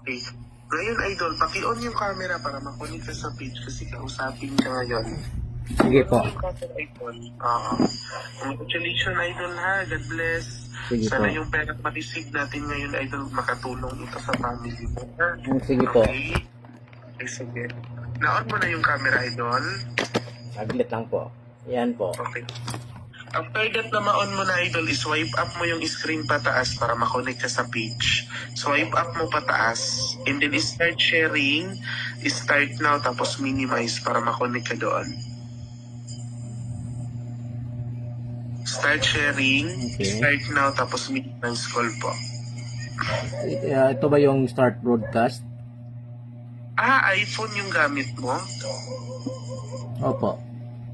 Okay. Ngayon, idol, paki-on yung camera para makunik ka sa page kasi kausapin ka ngayon. Sige po. Yung camera, idol. Congratulations, idol, ha. God bless. Sige Sana po. yung pera ma-receive natin ngayon, idol, makatulong ito sa family mo, ha. Sige po. Okay? Okay, sige. Na-on mo na yung camera, idol. Saglit lang po. Yan po. Okay. After that na ma-on mo na, idol, swipe up mo yung screen pataas para makonect ka sa page. Swipe up mo pataas. And then start sharing. Start now tapos minimize para makonect ka doon. Start sharing. Okay. Start now tapos minimize call po. Ito ba yung start broadcast? iPhone yung gamit mo? Opo.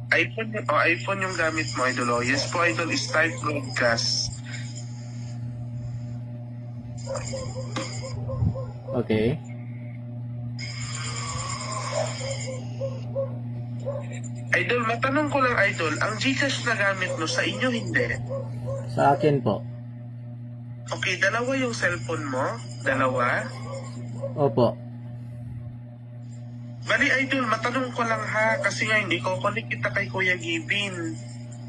iPhone yung gamit mo, idol. Oh, yes po, idol. Start broadcast. Okay. Idol, matanong ko lang, idol. Ang Gcash na gamit mo, sa inyo hindi? Sa akin po. Okay, dalawa yung cellphone mo? Dalawa? Opo. Bali, idol, matanong ko lang ha, kasi nga hindi ko connect kita kay Kuya Givin.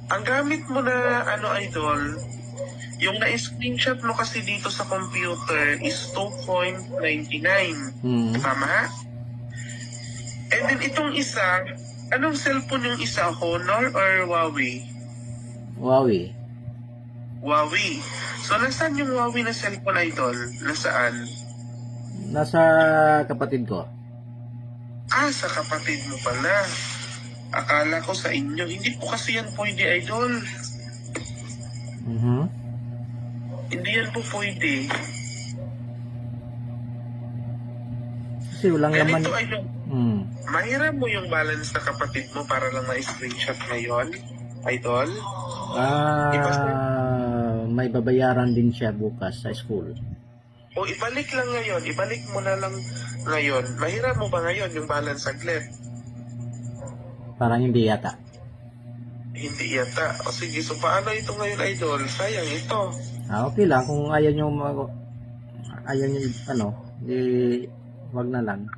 Ang gamit mo na, idol, yung na-screenshot mo kasi dito sa computer is 2.99. Tama? And then itong isa, anong cellphone yung isa? Honor or Huawei? Huawei. Huawei. So, nasaan yung Huawei na cellphone, idol? Nasaan? Nasa kapatid ko. Sa kapatid mo pala. Akala ko sa inyo. Hindi po kasi yan pwede, idol. Hindi yan po pwede. Kasi walang laman. Ganito, idol. Mahiram mo yung balance na kapatid mo para lang ma-screenshot ngayon, idol. May babayaran din siya bukas sa school. O ibalik lang ngayon. Ibalik mo na lang ngayon. Mahiram mo ba ngayon yung balance saglit? Parang hindi yata. Hindi yata. O sige, so paano ito ngayon, idol? Sayang ito. Okay lang. Kung ayaw nyo, di, wag na lang.